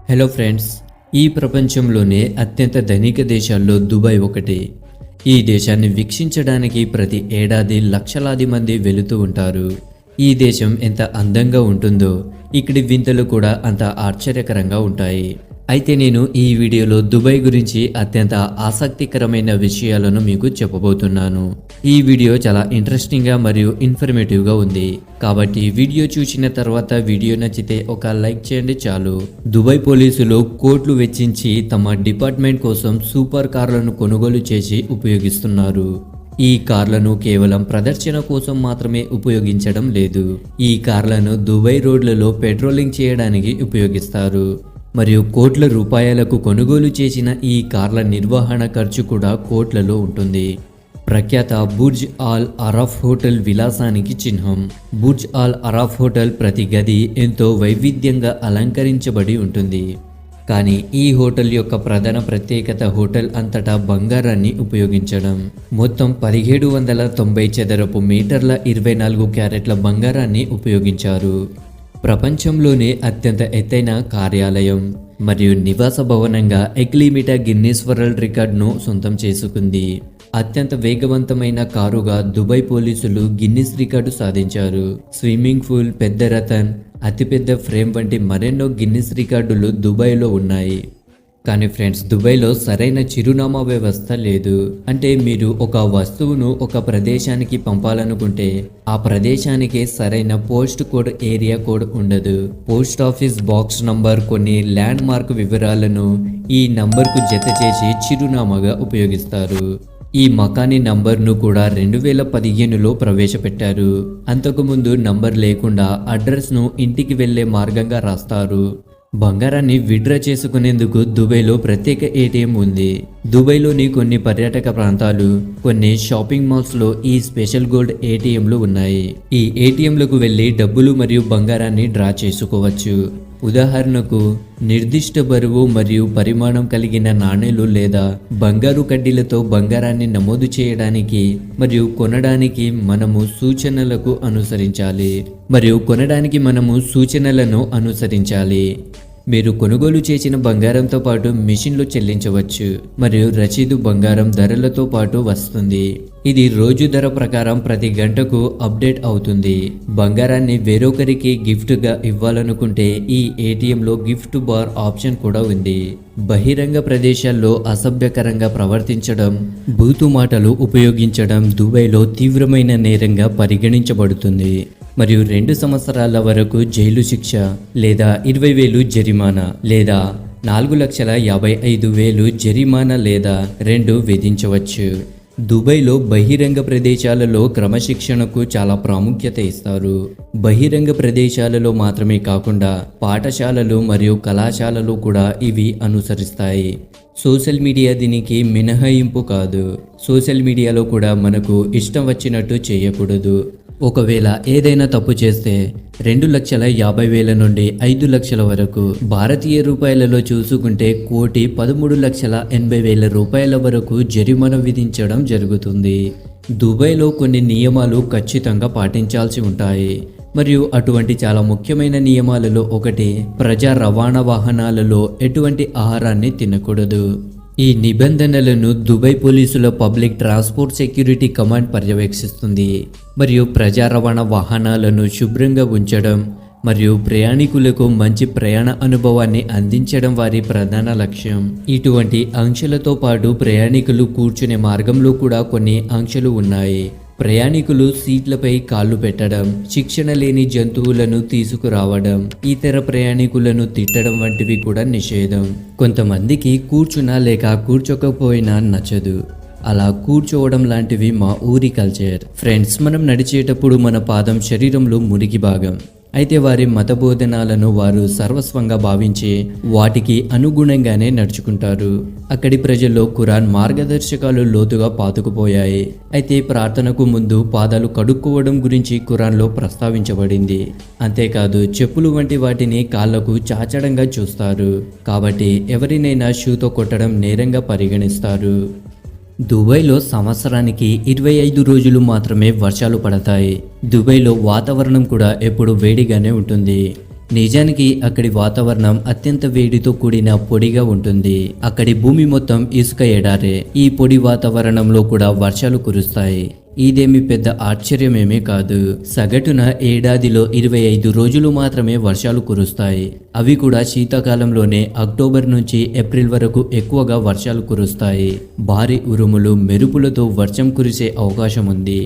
Hello friends, ఈ ప్రపంచంలోనే అత్యంత ధనిక దేశాల్లో దుబాయ్ ఒకటి. ఈ దేశాన్ని వీక్షించడానికి ప్రతి ఏడాది లక్షలాది మంది వెళుతూ ఉంటారు. ఈ దేశం ఎంత అందంగా ఉంటుందో ఇక్కడి వింతలు కూడా అంత ఆశ్చర్యకరంగా ఉంటాయి. అయితే నేను ఈ వీడియోలో దుబాయ్ గురించి అత్యంత ఆసక్తికరమైన విషయాలను మీకు చెప్పబోతున్నాను. ఈ వీడియో చాలా ఇంట్రెస్టింగ్గా మరియు ఇన్ఫర్మేటివ్గా ఉంది. కాబట్టి వీడియో చూసిన తర్వాత వీడియో నచ్చితే ఒక లైక్ చేయండి చాలు. దుబాయ్ పోలీసులు కోట్లు వెచ్చించి తమ డిపార్ట్మెంట్ కోసం సూపర్ కార్లను కొనుగోలు చేసి ఉపయోగిస్తున్నారు. ఈ కార్లను కేవలం ప్రదర్శన కోసం మాత్రమే ఉపయోగించడం లేదు. ఈ కార్లను దుబాయ్ రోడ్లలో పెట్రోలింగ్ చేయడానికి ఉపయోగిస్తారు. మరియు కోట్ల రూపాయలకు కొనుగోలు చేసిన ఈ కార్ల నిర్వహణ ఖర్చు కూడా కోట్లలో ఉంటుంది. ప్రఖ్యాత బుర్జ్ ఆల్ అరాఫ్ హోటల్ విలాసానికి చిహ్నం. బుర్జ్ ఆల్ అరాఫ్ హోటల్ ప్రతి గది ఎంతో వైవిధ్యంగా అలంకరించబడి ఉంటుంది. కానీ ఈ హోటల్ యొక్క ప్రధాన ప్రత్యేకత హోటల్ అంతటా బంగారాన్ని ఉపయోగించడం. మొత్తం 1790 చదరపు మీటర్ల 24 క్యారెట్ల బంగారాన్ని ఉపయోగించారు. ప్రపంచంలోనే అత్యంత ఎత్తైన కార్యాలయం మరియు నివాస భవనంగా ఎక్లిమిటా గిన్నిస్ వరల్డ్ రికార్డును సొంతం చేసుకుంది. అత్యంత వేగవంతమైన కారుగా దుబాయ్ పోలీసులు గిన్నిస్ రికార్డు సాధించారు. స్విమ్మింగ్ పూల్, పెద్ద రథన్, అతిపెద్ద ఫ్రేమ్ వంటి మరెన్నో గిన్నిస్ రికార్డులు దుబాయ్లో ఉన్నాయి. కానీ ఫ్రెండ్స్, దుబాయ్లో సరైన చిరునామా వ్యవస్థ లేదు. అంటే మీరు ఒక వస్తువును ఒక ప్రదేశానికి పంపాలనుకుంటే ఆ ప్రదేశానికి సరైన పోస్ట్ కోడ్, ఏరియా కోడ్ ఉండదు. పోస్ట్ ఆఫీస్ బాక్స్ నంబర్ కొన్ని ల్యాండ్ మార్క్ వివరాలను ఈ నంబర్కు జత చేసి చిరునామాగా ఉపయోగిస్తారు. ఈ మకానీ నంబర్ను కూడా 2015లో ప్రవేశపెట్టారు. అంతకుముందు నంబర్ లేకుండా అడ్రస్ను ఇంటికి వెళ్లే మార్గంగా రాస్తారు. బంగారాన్ని విత్డ్రా చేసుకునేందుకు దుబాయ్లో ప్రత్యేక ఏటీఎం ఉంది. దుబాయ్లోని కొన్ని పర్యాటక ప్రాంతాలు, కొన్ని షాపింగ్ మాల్స్లో ఈ స్పెషల్ గోల్డ్ ఏటీఎంలు ఉన్నాయి. ఈ ఏటీఎంలకు వెళ్లి డబ్బులు మరియు బంగారాన్ని డ్రా చేసుకోవచ్చు. ఉదాహరణకు నిర్దిష్ట బరువు మరియు పరిమాణం కలిగిన నాణేలు లేదా బంగారు కడ్డీలతో బంగారాన్ని నమోదు చేయడానికి మరియు కొనడానికి మనము సూచనలను అనుసరించాలి. మీరు కొనుగోలు చేసిన బంగారంతో పాటు మిషన్లు చెల్లించవచ్చు మరియు రసీదు బంగారం ధరలతో పాటు వస్తుంది. ఇది రోజు ధర ప్రకారం ప్రతి గంటకు అప్డేట్ అవుతుంది. బంగారాన్ని వేరొకరికి గిఫ్ట్గా ఇవ్వాలనుకుంటే ఈ ఏటీఎంలో గిఫ్ట్ బార్ ఆప్షన్ కూడా ఉంది. బహిరంగ ప్రదేశాల్లో అసభ్యకరంగా ప్రవర్తించడం, బూతు మాటలు ఉపయోగించడం దుబాయ్లో తీవ్రమైన నేరంగా పరిగణించబడుతుంది మరియు 2 సంవత్సరాల వరకు జైలు శిక్ష లేదా 20,000 జరిమానా లేదా 4,55,000 జరిమానా లేదా 2 విధించవచ్చు. దుబాయ్లో బహిరంగ ప్రదేశాలలో క్రమశిక్షణకు చాలా ప్రాముఖ్యత ఇస్తారు. బహిరంగ ప్రదేశాలలో మాత్రమే కాకుండా పాఠశాలలు మరియు కళాశాలలు కూడా ఇవి అనుసరిస్తాయి. సోషల్ మీడియా దీనికి మినహాయింపు కాదు. సోషల్ మీడియాలో కూడా మనకు ఇష్టం వచ్చినట్టు చేయకూడదు. ఒకవేళ ఏదైనా తప్పు చేస్తే 2,50,000 నుండి 5 లక్షల వరకు, భారతీయ రూపాయలలో చూసుకుంటే 1,13,80,000 రూపాయల వరకు జరిమానా విధించడం జరుగుతుంది. దుబాయ్లో కొన్ని నియమాలు ఖచ్చితంగా పాటించాల్సి ఉంటాయి మరియు అటువంటి చాలా ముఖ్యమైన నియమాలలో ఒకటి ప్రజా రవాణా వాహనాలలో ఎటువంటి ఆహారాన్ని తినకూడదు. ఈ నిబంధనలను దుబాయ్ పోలీసుల పబ్లిక్ ట్రాన్స్పోర్ట్ సెక్యూరిటీ కమాండ్ పర్యవేక్షిస్తుంది మరియు ప్రజా రవాణా వాహనాలను శుభ్రంగా ఉంచడం మరియు ప్రయాణికులకు మంచి ప్రయాణ అనుభవాన్ని అందించడం వారి ప్రధాన లక్ష్యం. ఇటువంటి ఆంక్షలతో పాటు ప్రయాణికులు కూర్చునే మార్గంలో కూడా కొన్ని ఆంక్షలు ఉన్నాయి. ప్రయాణికులు సీట్లపై కాళ్ళు పెట్టడం, శిక్షణ లేని జంతువులను తీసుకురావడం, ఇతర ప్రయాణికులను తిట్టడం వంటివి కూడా నిషేధం. కొంతమందికి కూర్చున్నా లేక కూర్చోకపోయినా నచ్చదు. అలా కూర్చోవడం లాంటివి మా ఊరి కల్చర్. ఫ్రెండ్స్, మనం నడిచేటప్పుడు మన పాదం శరీరంలో మురికి భాగం. అయితే వారి మత బోధనాలను వారు సర్వస్వంగా భావించి వాటికి అనుగుణంగానే నడుచుకుంటారు. అక్కడి ప్రజల్లో ఖురాన్ మార్గదర్శకాలు లోతుగా పాతుకుపోయాయి. అయితే ప్రార్థనకు ముందు పాదాలు కడుక్కోవడం గురించి ఖురాన్లో ప్రస్తావించబడింది. అంతేకాదు చెప్పులు వంటి వాటిని కాళ్లకు చాచడంగా చూస్తారు. కాబట్టి ఎవరినైనా షూతో కొట్టడం నేరంగా పరిగణిస్తారు. దుబాయ్లో సంవత్సరానికి 25 రోజులు మాత్రమే వర్షాలు పడతాయి. దుబాయ్లో వాతావరణం కూడా ఎప్పుడు వేడిగానే ఉంటుంది. నిజానికి అక్కడి వాతావరణం అత్యంత వేడితో కూడిన పొడిగా ఉంటుంది. అక్కడి భూమి మొత్తం ఇసుక ఎడారే. ఈ పొడి వాతావరణంలో కూడా వర్షాలు కురుస్తాయి. ఇదేమి పెద్ద ఆశ్చర్యమేమీ కాదు. సగటున ఏడాదిలో 25 రోజులు మాత్రమే వర్షాలు కురుస్తాయి. అవి కూడా శీతాకాలంలోనే అక్టోబర్ నుంచి ఏప్రిల్ వరకు ఎక్కువగా వర్షాలు కురుస్తాయి. భారీ ఉరుములు మెరుపులతో వర్షం కురిసే అవకాశం ఉంది.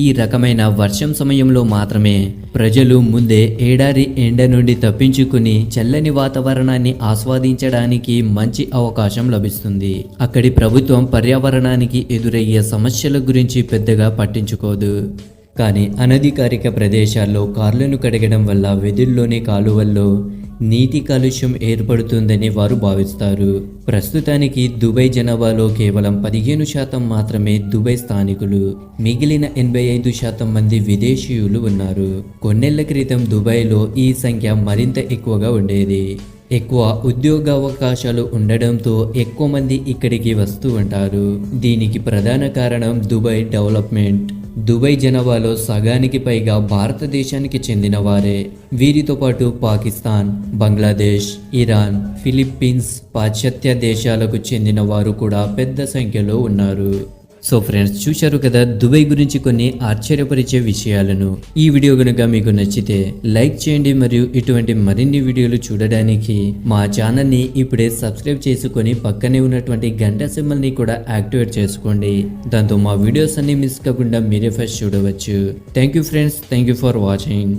ఈ రకమైన వర్షం సమయంలో మాత్రమే ప్రజలు ముందే ఏడారి ఎండ నుండి తప్పించుకుని చల్లని వాతావరణాన్ని ఆస్వాదించడానికి మంచి అవకాశం లభిస్తుంది. అక్కడి ప్రభుత్వం పర్యావరణానికి ఎదురయ్యే సమస్యల గురించి పెద్దగా పట్టించుకోదు. కానీ అనధికారిక ప్రదేశాల్లో కార్లను కడగడం వల్ల వెదుల్లోని కాలువల్లో నీటి కాలుష్యం ఏర్పడుతుందని వారు భావిస్తారు. ప్రస్తుతానికి దుబాయ్ జనాభాలో కేవలం 15% మాత్రమే దుబాయ్ స్థానికులు. మిగిలిన 85% మంది విదేశీయులు ఉన్నారు. కొన్నేళ్ల క్రితం దుబాయ్లో ఈ సంఖ్య మరింత ఎక్కువగా ఉండేది. ఎక్కువ ఉద్యోగావకాశాలు ఉండడంతో ఎక్కువ మంది ఇక్కడికి వస్తూ ఉంటారు. దీనికి ప్రధాన కారణం దుబాయ్ డెవలప్మెంట్. దుబాయ్ జనాభాలో సగానికి పైగా భారతదేశానికి చెందిన వారే. వీరితో పాటు పాకిస్తాన్, బంగ్లాదేశ్, ఇరాన్, ఫిలిప్పీన్స్, పాశ్చాత్య దేశాలకు చెందిన వారు కూడా పెద్ద సంఖ్యలో ఉన్నారు. సో ఫ్రెండ్స్, చూశారు కదా దుబాయ్ గురించి కొన్ని ఆశ్చర్యపరిచే విషయాలను. ఈ వీడియో కనుక మీకు నచ్చితే లైక్ చేయండి మరియు ఇటువంటి మరిన్ని వీడియోలు చూడడానికి మా ఛానల్ని ఇప్పుడే సబ్స్క్రైబ్ చేసుకొని పక్కనే ఉన్నటువంటి గంట సింబల్ని కూడా యాక్టివేట్ చేసుకోండి. దాంతో మా వీడియోస్ అన్ని మిస్ కాకుండా మీరే ఫస్ట్ చూడవచ్చు. Thank you friends, thank you for watching.